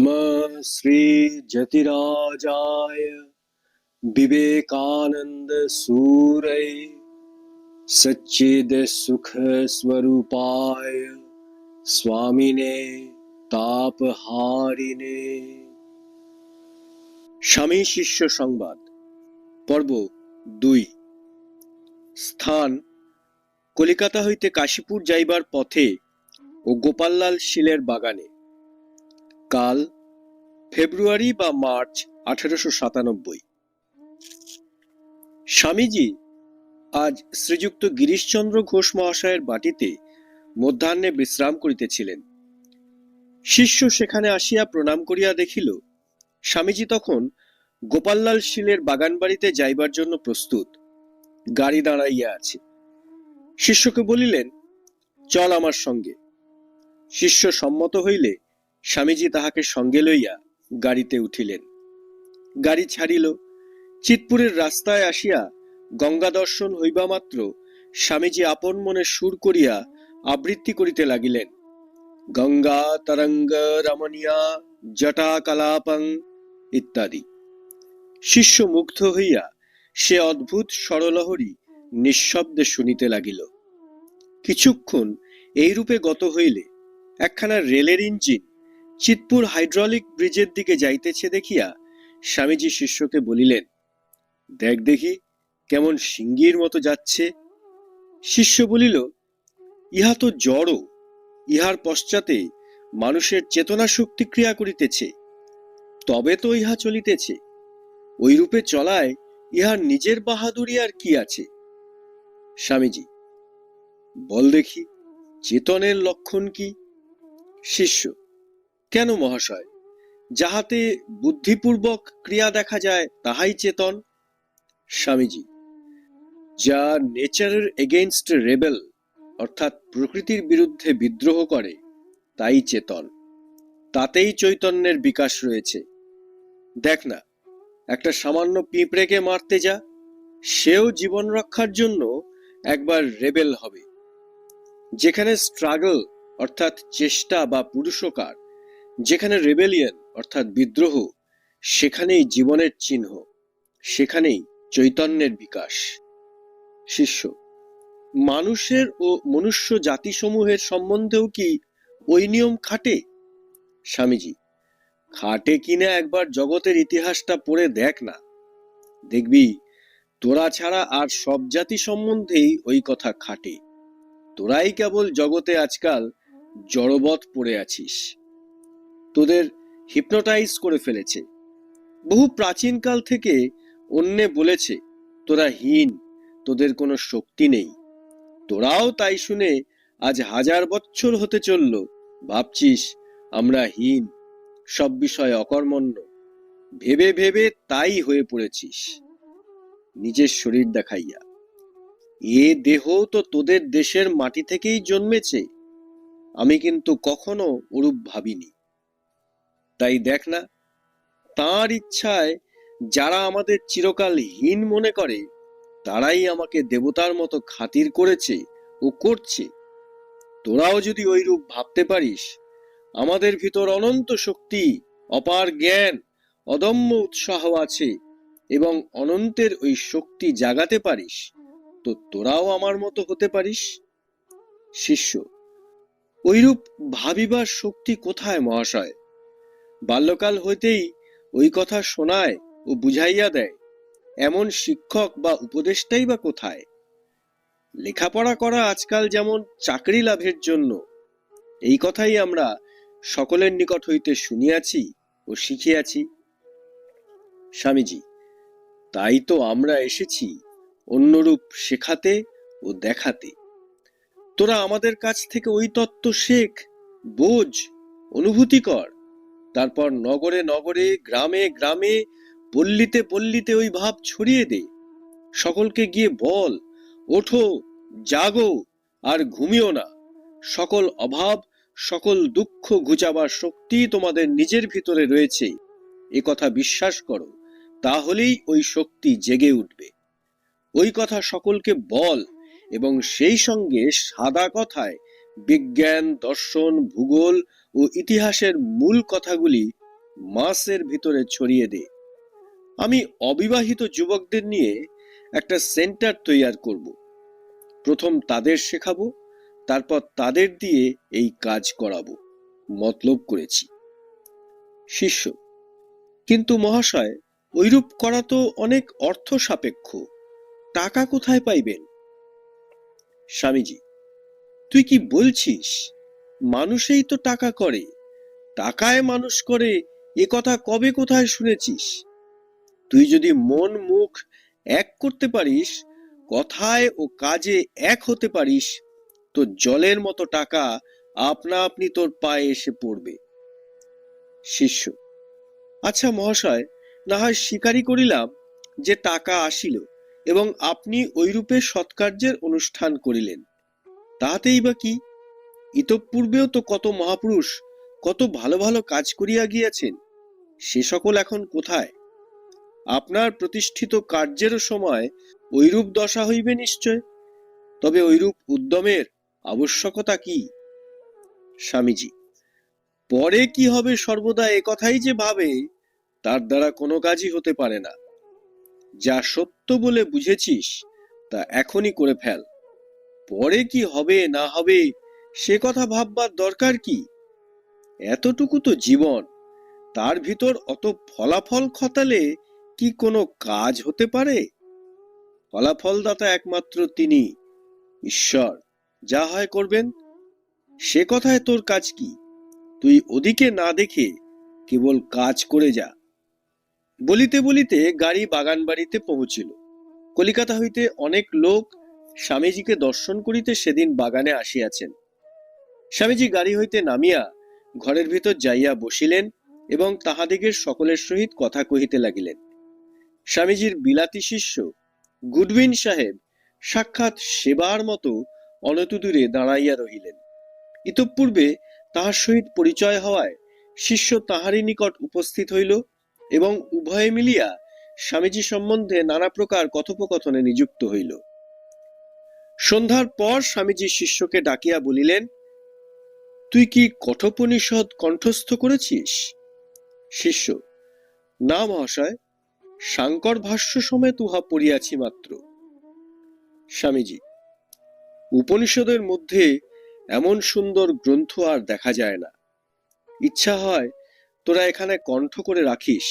नमः श्री जतिराजाय विवेकानंद सूरय सच्चिद सुख स्वरूपाय स्वामिने तापहारिणे। স্বামী শিষ্য সংবাদ পর্ব 2। স্থান কলিকাতা হইতে কাশীপুর যাইবার পথে ও গোপাললাল শীলের বাগানে। কাল ফেব্রুয়ারি বা মার্চ 1897। স্বামীজি আজ শ্রীযুক্ত গিরিশচন্দ্র ঘোষ মহাশয়ের বাটিতে মধ্যাহ্নে বিশ্রাম করিতেছিলেন। শিষ্য সেখানে আসিয়া প্রণাম করিয়া দেখিল স্বামীজি তখন গোপাললাল শীলের বাগান বাড়িতে যাইবার জন্য প্রস্তুত, গাড়ি দাঁড়াইয়া আছে। শিষ্যকে বলিলেন, চল আমার সঙ্গে। শিষ্য সম্মত হইলে স্বামীজি তাহাকে সঙ্গে লইয়া গাড়িতে উঠিলেন। গাড়ি ছাড়িল। চিৎপুরের রাস্তায় আসিয়া গঙ্গা দর্শন হইবা মাত্র স্বামীজি আপন মনে সুর করিয়া আবৃত্তি করিতে লাগিলেন, গঙ্গা তরঙ্গ রমণীয়া জটা কলাপং ইত্যাদি। শিষ্য মুগ্ধ হইয়া সে অদ্ভুত স্বরলহরী নিঃশব্দে শুনিতে লাগিল। কিছুক্ষণ এইরূপে গত হইলে একখানা রেলের ইঞ্জিন চিৎপুর হাইড্রলিক ব্রিজের দিকে যাইতেছে দেখিয়া স্বামীজি শিষ্যকে বলিলেন, দেখ দেখি কেমন সিংহীর মতো যাচ্ছে। শিষ্য বলিল, ইহা তো জড়, ইহার পশ্চাতে মানুষের চেতনা শক্তি ক্রিয়া করিতেছে, তবে তো ইহা চলিতেছে। ওইরূপে চলায় ইহার নিজের বাহাদুরি আর কি আছে? স্বামীজি, বল দেখি চেতনের লক্ষণ কি? শিষ্য, কেন মহাশয়, যাহাতে বুদ্ধিপূর্বক ক্রিয়া দেখা যায় তাহাই চেতন। স্বামীজি, যা নেচারের এগেইনস্ট রেবেল অর্থাৎ প্রকৃতির বিরুদ্ধে বিদ্রোহ করে তাই চেতন, তাতেই চৈতন্যের বিকাশ রয়েছে। দেখ না, একটা সামান্য পিঁপড়েকে মারতে যা, সেও জীবন রক্ষার জন্য একবার রেবেল হবে। যেখানে স্ট্রাগল অর্থাৎ চেষ্টা বা পুরুষকার, যেখানে রেবেলিয়ন অর্থাৎ বিদ্রোহ, সেখানেই জীবনের চিহ্ন, সেখানেই চৈতন্যের বিকাশ। শিষ্য, মানুষের ও মনুষ্য জাতিসমূহের সম্বন্ধেও কি ওই নিয়ম খাটে? স্বামীজি, খাটে কিনা একবার জগতের ইতিহাসটা পড়ে দেখ না, দেখবি তোরা ছাড়া আর সব জাতি সম্বন্ধেই ওই কথা খাটে। তোরাই কেবল জগতে আজকাল জড়বৎ পড়ে আছিস। তোদের হিপনোটাইজ করে ফেলেছে। বহু প্রাচীনকাল থেকে অন্যে বলেছে তোরা হীন, তোদের কোনো শক্তি নেই। তোরাও তাই শুনে আজ 1000 বছর হতে চলল ভাবছিস আমরা হীন, সব বিষয়ে অকর্মণ্য, ভেবে ভেবে তাই হয়ে পড়েছিস নিজের শরীর দেখাইয়া। এ দেহ তো তোদের দেশের মাটি থেকেই জন্মেছে, আমি কিন্তু কখনো ওরূপ ভাবিনি। তাই দেখ না, তাঁর ইচ্ছায় যারা আমাদের চিরকাল হীন মনে করে তারাই আমাকে দেবতার মতো খাতির করেছে ও করছে। তোরাও যদি ওইরূপ ভাবতে পারিস, আমাদের ভিতর অনন্ত শক্তি, অপার জ্ঞান, অদম্য উৎসাহ আছে এবং অনন্তের ওই শক্তি জাগাতে পারিস, তো তোরাও আমার মতো হতে পারিস। শিষ্য, ওইরূপ ভাবিবার শক্তি কোথায় মহাশয়? বাল্যকাল হইতেই ওই কথা শোনায় ও বুঝাইয়া দেয় এমন শিক্ষক বা উপদেষ্টাই বা কোথায়? লেখাপড়া করা আজকাল যেমন চাকরি লাভের জন্য, এই কথাই আমরা সকলের নিকট হইতে শুনিয়াছি ও শিখিয়াছি। স্বামীজি, তাই তো আমরা এসেছি অন্যরূপ শেখাতে ও দেখাতে। তোরা আমাদের কাছ থেকে ওই তত্ত্ব শেখ, বোঝ, অনুভূতি কর, তারপর নগরে নগরে, গ্রামে গ্রামে, পল্লীতে পল্লীতে ওই ভাব ছড়িয়ে দে। সকলকে গিয়ে বল, ওঠো, জাগো, আর ঘুমিও না। সকল অভাব, সকল দুঃখ ঘুচাবার শক্তি তোমাদের নিজের ভিতরে রয়েছে, এ কথা বিশ্বাস করো, তাহলেই ওই শক্তি জেগে উঠবে। ওই কথা সকলকে বল এবং সেই সঙ্গে সাদা কথায় বিজ্ঞান, দর্শন, ভূগোল ও ইতিহাসের মূল কথাগুলি মাসের ভিতরে ছড়িয়ে দে। আমি অবিবাহিত যুবকদের নিয়ে একটা সেন্টার তৈরি করব। প্রথম তাদের শেখাবো, তারপর তাদের দিয়ে এই কাজ করাবো। মতলব করেছি। শিষ্য: কিন্তু মহাশয়, ঐরূপ করা তো অনেক অর্থ সাপেক্ষ, টাকা কোথায় পাইবেন? স্বামীজি: তুই কি বলছিস? মানুষেই তো টাকা করে, টাকায় মানুষ করে, এ কথা কবে কোথায় শুনেছিস? তুই যদি মন মুখ এক করতে পারিস, কথায় ও কাজে এক হতে পারিস, তো জলের মতো টাকা আপনা আপনি তোর পায়ে এসে পড়বে। শিষ্য: আচ্ছা মহাশয়, না হয় স্বীকারই করিলাম যে টাকা আসিল এবং আপনি ঐরূপে সৎকার্যের অনুষ্ঠান করিলেন, তাহাতেই বা কি? ইতঃপূর্বেও তো কত মহাপুরুষ কত ভালো ভালো কাজ করিয়া গিয়াছেন, সে সকল এখন কোথায়? আপনার প্রতিষ্ঠিত কার্যেরও সময় ঐরূপ দশা হইবে নিশ্চয়, তবে ঐরূপ উদ্যমের আবশ্যকতা কি? স্বামীজি: পরে কি হবে সর্বদা এ কথাই যে ভাবে, তার দ্বারা কোনো কাজই হতে পারে না। যা সত্য বলে বুঝেছিস তা এখনই করে ফেল। পরে কি হবে না হবে সে কথা ভাববার দরকার কি? এতটুকু তো জীবন, তার ভিতর অত ফলাফল খতালে কি কোনো কাজ হতে পারে? ফলাফলদাতা একমাত্র তিনি, ঈশ্বর। যা হয় করবেন। সে কথায় তোর কাজ কি? তুই ওদিকে না দেখে কেবল কাজ করে যা। বলিতে বলিতে গাড়ি বাগান বাড়িতে পৌঁছিল। কলিকাতা হইতে অনেক লোক স্বামীজিকে দর্শন করিতে সেদিন বাগানে আসিয়াছেন। স্বামীজি গাড়ি হইতে নামিয়া ঘরের ভিতর যাইয়া বসিলেন এবং তাহাদিগের সকলের সহিত কথা কহিতে লাগিলেন। স্বামীজির বিলাতি শিষ্য গুডউইন সাহেব সাক্ষাৎ সেবার মতো অনতিদূরে দাঁড়াইয়া রহিলেন। ইতঃপূর্বে তাহার সহিত পরিচয় হওয়ায় শিষ্য তাহারই নিকট উপস্থিত হইল এবং উভয়ে মিলিয়া স্বামীজি সম্বন্ধে নানা প্রকার কথোপকথনে নিযুক্ত হইল। সন্ধ্যার পর স্বামীজি শিষ্যকে ডাকিয়া বলিলেন, তুই কি কঠোপনিষদ কণ্ঠস্থ করেছিস? শিষ্য: না মহাশয়, শাঙ্কর ভাষ্য সমেত উহা পড়িয়াছি মাত্র। স্বামীজি: উপনিষদের মধ্যে এমন সুন্দর গ্রন্থ আর দেখা যায় না। ইচ্ছা হয় তোরা এখানে কণ্ঠ করে রাখিস।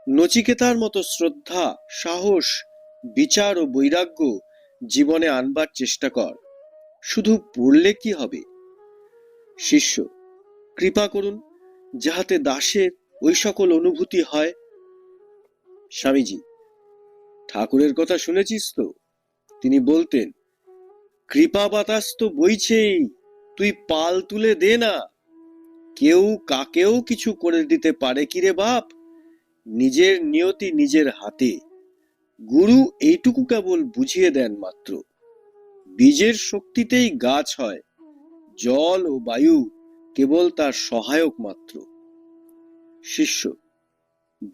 নচিকেতার মতো শ্রদ্ধা, সাহস, বিচার ও বৈরাগ্য জীবনে আনবার চেষ্টা কর। শুধু পড়লে কি হবে? শিষ্য: কৃপা করুন, যাহাতে দাসের ওই সকল অনুভূতি হয়। স্বামীজি: ঠাকুরের কথা শুনেছিস তো? তিনি বলতেন, কৃপা বাতাস তো বইছেই, তুই পাল তুলে দে না। কেউ কাকেও কিছু করে দিতে পারে কি রে বাপ? নিজের নিয়তি নিজের হাতে। গুরু এইটুকু কেবল বুঝিয়ে দেন মাত্র। বীজের শক্তিতেই গাছ হয়, জল ও বায়ু কেবল তার সহায়ক মাত্র। শিষ্য: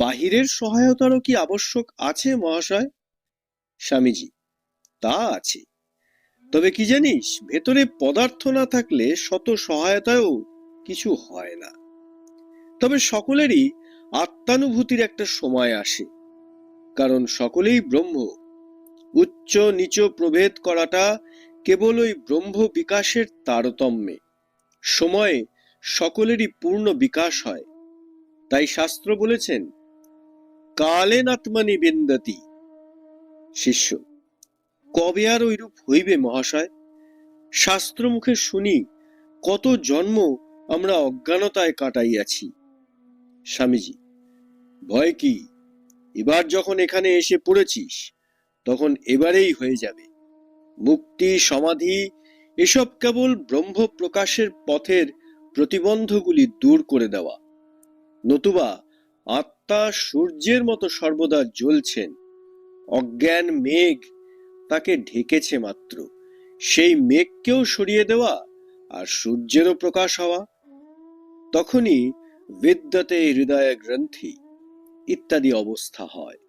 বাহিরের সহায়তারও কি আবশ্যক আছে মহাশয়? স্বামীজি: তা আছে, তবে কি জানিস, ভেতরে পদার্থ না থাকলে শত সহায়তায়ও কিছু হয় না। তবে সকলেরই আত্মানুভূতির একটা সময় আসে, কারণ সকলেই ব্রহ্ম। উচ্চ নিচ প্রভেদ করাটা কেবল ওই ব্রহ্ম বিকাশের তারতম্যে। সময়ে সকলেরই পূর্ণ বিকাশ হয়। তাই শাস্ত্র বলেছেন, কালেন আত্মানি বিন্দতি। শিষ্য: কবে আর ঐরূপ হইবে মহাশয়? শাস্ত্র মুখে শুনি কত জন্ম আমরা অজ্ঞানতায় কাটাইয়াছি। স্বামীজি: ভয় কি? এবার যখন এখানে এসে পড়েছিস, তখন এবারেই হয়ে যাবে। মুক্তি, সমাধি এসব কেবল ব্রহ্ম প্রকাশের পথের প্রতিবন্ধগুলি দূর করে দেওয়া। নতুবা আত্মা সূর্যের মতো সর্বদা জ্বলছেন। অজ্ঞান মেঘ তাকে ঢেকেছে মাত্র, সেই মেঘকেও সরিয়ে দেওয়া আর সূর্যেরও প্রকাশ হওয়া। তখনই বিদ্যতে হৃদয় গ্রন্থি ইত্যাদি অবস্থা হয়।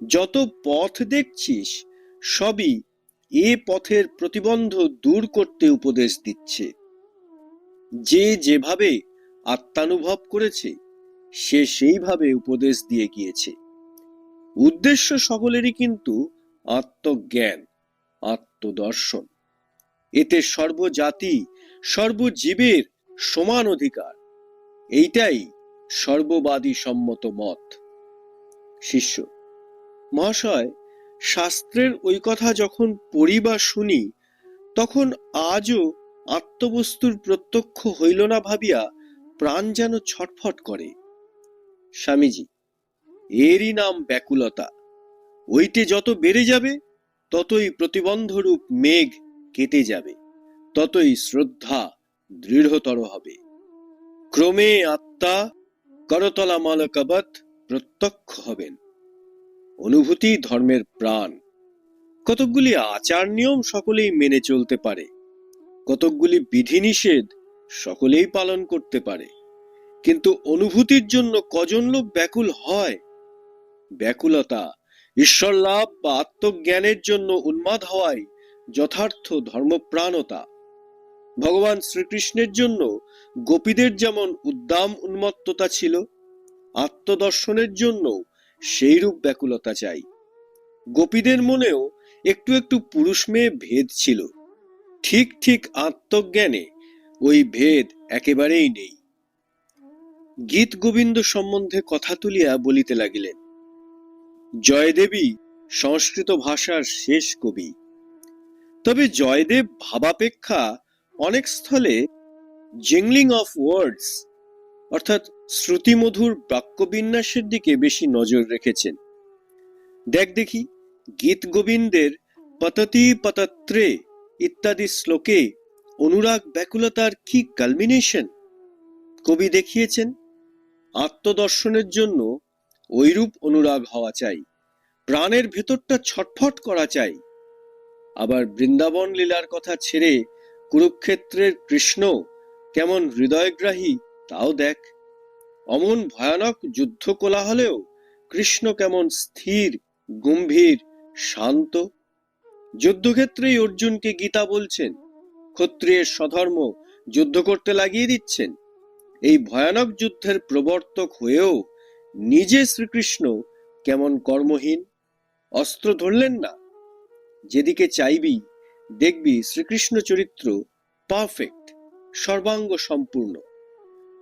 যত পথ দেখছিস সবই এ পথের প্রতিবন্ধ দূর করতে উপদেশ দিচ্ছে। যে যেভাবে আত্মানুভব করেছে সে সেইভাবে উপদেশ দিয়ে গিয়েছে। উদ্দেশ্য সকলেরই কিন্তু আত্মজ্ঞান, আত্মদর্শন। এতে সর্বজাতি, সর্বজীবের সমান অধিকার, এইটাই সর্ববাদী সম্মত মত। শিষ্য: মহাশয়, শাস্ত্রের ওই কথা যখন পড়ি বা শুনি, তখন আজও আত্মবস্তুর প্রত্যক্ষ হইল না ভাবিয়া প্রাণ যেন ছটফট করে। স্বামীজি: এরই নাম ব্যাকুলতা। ওইটে যত বেড়ে যাবে, ততই প্রতিবন্ধরূপ মেঘ কেটে যাবে, ততই শ্রদ্ধা দৃঢ়তর হবে। ক্রমে আত্মা করতলা মালকবৎ প্রত্যক্ষ হবেন। অনুভূতি ধর্মের প্রাণ। কতকগুলি আচার নিয়ম সকলেই মেনে চলতে পারে, কতকগুলি বিধিনিষেধ সকলেই পালন করতে পারে, কিন্তু অনুভূতির জন্য কজন লোক ব্যাকুল হয়? ব্যাকুলতা ঈশ্বর লাভ বা আত্মজ্ঞানের জন্য উন্মাদ হওয়াই যথার্থ ধর্মপ্রাণতা। ভগবান শ্রীকৃষ্ণের জন্য গোপীদের যেমন উদ্দাম উন্মত্ততা ছিল, আত্মদর্শনের জন্য সেইরূপ ব্যাকুলতা চাই। গোপীদের মনেও একটু একটু পুরুষ মেয়ে ভেদ ছিল, ঠিক ঠিক আত্মজ্ঞানে ওই ভেদ একেবারেই নেই। গীত গোবিন্দ সম্বন্ধে কথা তুলিয়া বলিতে লাগিলেন, জয়দেবী সংস্কৃত ভাষার শেষ কবি। তবে জয়দেব ভাবাপেক্ষা অনেক স্থলে জিংলিং অফ ওয়ার্ডস অর্থাৎ শ্রুতিমধুর বাক্যবিন্যাসের দিকে বেশি নজর রেখেছেন। দেখ দেখি, গীত গোবিন্দের পততি পতত্রে ইত্যাদি শ্লোকে অনুরাগ ব্যাকুলতার কি কালমিনেশন কবি দেখিয়েছেন। আত্মদর্শনের জন্য ঐরূপ অনুরাগ হওয়া চাই, প্রাণের ভেতরটা ছটফট করা চাই। আবার বৃন্দাবন লীলার কথা ছেড়ে কুরুক্ষেত্রের কৃষ্ণ কেমন হৃদয়গ্রাহী তাও দেখ। অমন ভয়ানক যুদ্ধ কোলাহলেও কৃষ্ণ কেমন স্থির, গম্ভীর, শান্ত। যুদ্ধক্ষেত্রেই অর্জুনকে গীতা বলছেন, ক্ষত্রিয়ের স্বধর্ম যুদ্ধ করতে লাগিয়ে দিচ্ছেন। এই ভয়ানক যুদ্ধের প্রবর্তক হয়েও নিজে শ্রীকৃষ্ণ কেমন কর্মহীন, অস্ত্র ধরলেন না। যেদিকে চাইবি দেখবি শ্রীকৃষ্ণ চরিত্র পারফেক্ট, সর্বাঙ্গ সম্পূর্ণ।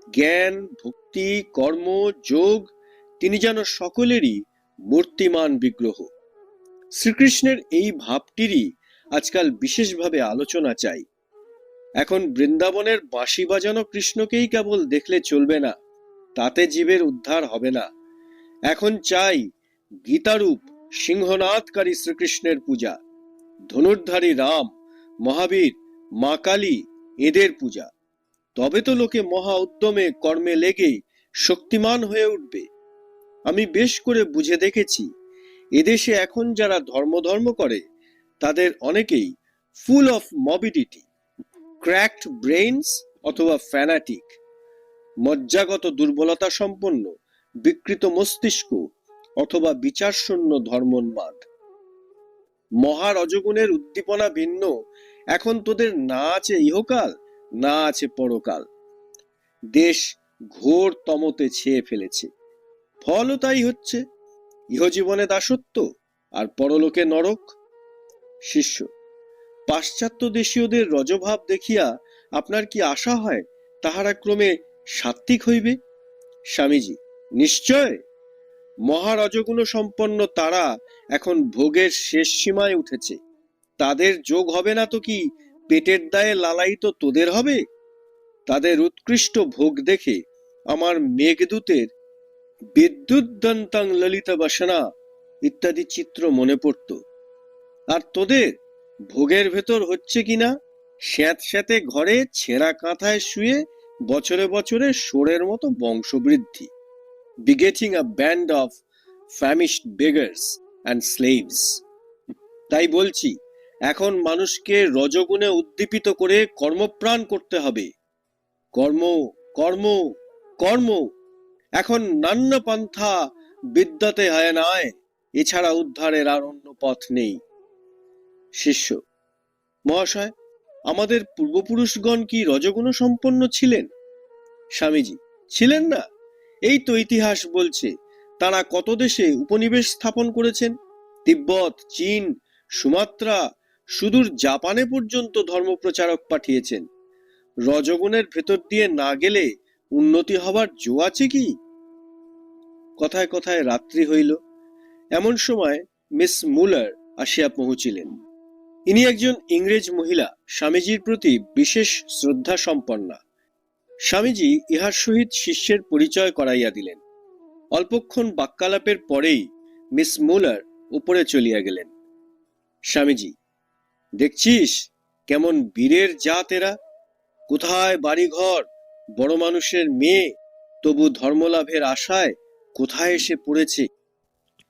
জ্ঞান, ভক্তি, কর্ম, যোগ, তিনি যেন সকলেরই মূর্তিমান বিগ্রহ। শ্রীকৃষ্ণের এই ভাবটিরই আজকাল বিশেষভাবে আলোচনা চাই। এখন বৃন্দাবনের বাঁশি বাজানো কৃষ্ণকেই কেবল দেখলে চলবে না, তাতে জীবের উদ্ধার হবে না। এখন চাই গীতারূপ সিংহনাদকারী শ্রীকৃষ্ণের পূজা, ধনুর্ধারী রাম, মহাবীর, মা কালী, এদের পূজা। তবে তো লোকে মহা উদ্যমে কর্মে লেগে শক্তিমান হয়ে উঠবে। আমি বেশ করে বুঝে দেখেছি, এদেশে এখন যারা ধর্ম করে তাদের অনেকেই ফুল অফ মবিডিটি, ক্র্যাকড ব্রেইনস অথবা ফ্যানাটিক, মজ্জাগত দুর্বলতা সম্পন্ন, বিকৃত মস্তিষ্ক অথবা বিচারশূন্য ধর্মোন্মাদ। মহারজগুণের উদ্দীপনা ভিন্ন। এখন তোদের না আছে ইহকাল, না আছে পরকাল। দেশ ঘোর তমতে ছেয়ে ফেলেছে, ফলও তাই হচ্ছে, ইহজীবনে দাসত্ব আর পরলোকে নরক। শিষ্য: পাশ্চাত্য দেশীয়দের রজভাব দেখিয়া আপনার কি আশা হয় তাহারা ক্রমে সাত্ত্বিক হইবে? স্বামীজি: নিশ্চয়। মহারজগুণ সম্পন্ন তারা এখন ভোগের শেষ সীমায় উঠেছে। তাদের যোগ হবে না তো কি পেটের দায়ে লালায়িত তোদের হবে? তাদের উৎকৃষ্ট ভোগ দেখে আমার মেঘদূতের বিদ্যুৎ দন্তাং ললিত বাসনা ইত্যাদি চিত্র মনে পড়ত। আর তোদের ভোগের ভেতর হচ্ছে কিনা, স্যাঁতস্যাঁতে ঘরে ছেঁড়া কাঁথায় শুয়ে বছরে বছরে ষোঁড়ের মতো বংশবৃদ্ধি, begetting a band of famished beggars and slaves। তাই বলছি, এখন মানুষকে রজগুণে উদ্দীপিত করে কর্মপ্রাণ করতে হবে। কর্ম, কর্ম, কর্ম। এখন নান্য পন্থা বিদ্যতে হয় নয়, এছাড়া উদ্ধারের আর অন্য পথ নেই। শিষ্য: মহাশয়, আমাদের পূর্বপুরুষগণ কি রজগুণ সম্পন্ন ছিলেন? স্বামীজি: ছিলেন না? এই তো ইতিহাস বলছে তারা কত দেশে উপনিবেশ স্থাপন করেছেন। তিব্বত, চীন, সুমাত্রা, সুদূর জাপানে পর্যন্ত ধর্মপ্রচারক পাঠিয়েছেন। রজগুণের ভেতর দিয়ে না গেলে উন্নতি হবার জো আছে কি? কথায় কথায় রাত্রি হইল। এমন সময় মিস মুলার আসিয়া পৌঁছিলেন। ইনি একজন ইংরেজ মহিলা, স্বামীজির প্রতি বিশেষ শ্রদ্ধা সম্পন্না। স্বামীজি ইহার সহিত শিষ্যের পরিচয় করাইয়া দিলেন। অল্পক্ষণ বাক্যালাপের পরেই মিস মুলার উপরে চলিয়া গেলেন। স্বামীজি, দেখছিস কেমন বীরের জাত এরা, কোথায় বাড়িঘর, বড় মানুষের মেয়ে, তবু ধর্মলাভের আশায় কোথায় এসে পড়েছে।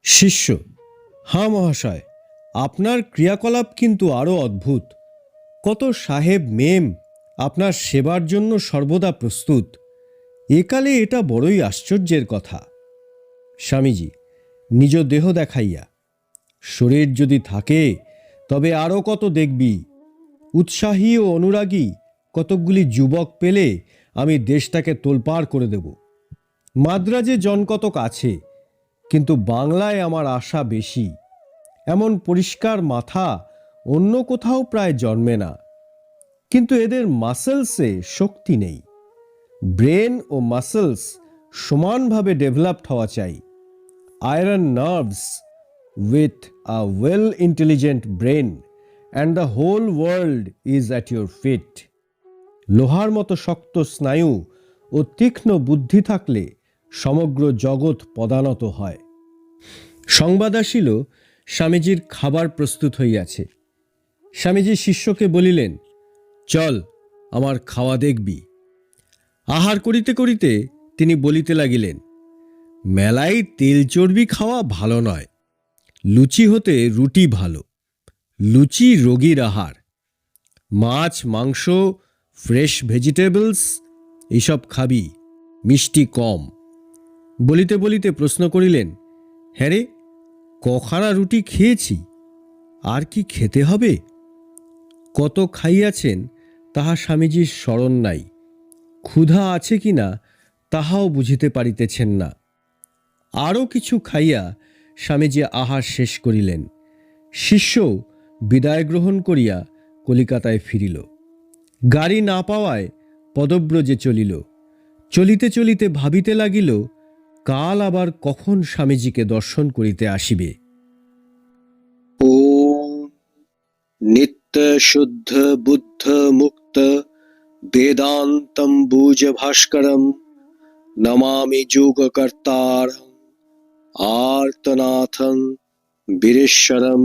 শিষ্য: হ্যাঁ মহাশয়, আপনার ক্রিয়াকলাপ কিন্তু আরো অদ্ভুত। কত সাহেব মেম আপনার সেবার জন্য সর্বদা প্রস্তুত। একালে এটা বড়ই আশ্চর্যের কথা। স্বামীজি নিজ দেহ দেখাইয়া: শরীর যদি থাকে তবে আরো কত দেখবি। উৎসাহী ও অনুরাগী কতকগুলি যুবক পেলে আমি দেশটাকে তোলপাড় করে দেব। মাদ্রাজে জন কতক আছে, কিন্তু বাংলায় আমার আশা বেশি। এমন পরিষ্কার মাথা অন্য কোথাও প্রায় জন্মে না, কিন্তু এদের মাসেলসে শক্তি নেই। ব্রেন ও মাসেলস সমানভাবে ডেভেলপড হওয়া চাই। Iron nerves with a well intelligent brain and the whole world is at your feet. লোহার মতো শক্ত স্নায়ু ও তীক্ষ্ণ বুদ্ধি থাকলে সমগ্র জগৎ পদানত হয়। সংবাদ আসিল স্বামীজির খাবার প্রস্তুত হইয়াছে। স্বামীজি শিষ্যকে বলিলেন, চল আমার খাওয়া দেখবি। আহার করিতে করিতে তিনি বলিতে লাগিলেন, মেলায় তেল চর্বি খাওয়া ভালো নয়। লুচি হতে রুটি ভালো। লুচি রোগীর আহার। মাছ, মাংস, ফ্রেশ ভেজিটেবলস এইসব খাবি, মিষ্টি কম। বলিতে বলিতে প্রশ্ন করিলেন, হ্যাঁ রে, কখানা রুটি খেয়েছি, আর কি খেতে হবে? কত খাইয়াছেন তাহা স্বামীজির স্মরণ নাই। ক্ষুধা আছে কিনা তাহাও বুঝিতে পারিতেছেন না। আরও কিছু খাইয়া স্বামীজি আহার শেষ করিলেন। শিষ্য বিদায় গ্রহণ করিয়া কলিকাতায় ফিরিল। গাড়ি না পাওয়ায় পদব্রজে চলিল। চলিতে চলিতে ভাবিতে লাগিল, কাল আবার কখন স্বামীজিকে দর্শন করিতে আসিবে। ওম নিত্য শুদ্ধ বুদ্ধ মুক্ত বেদান্তম্বুজ ভাস্করম নমামি যোগকর্তারম আর্তনাথং বীরেশ্বরম।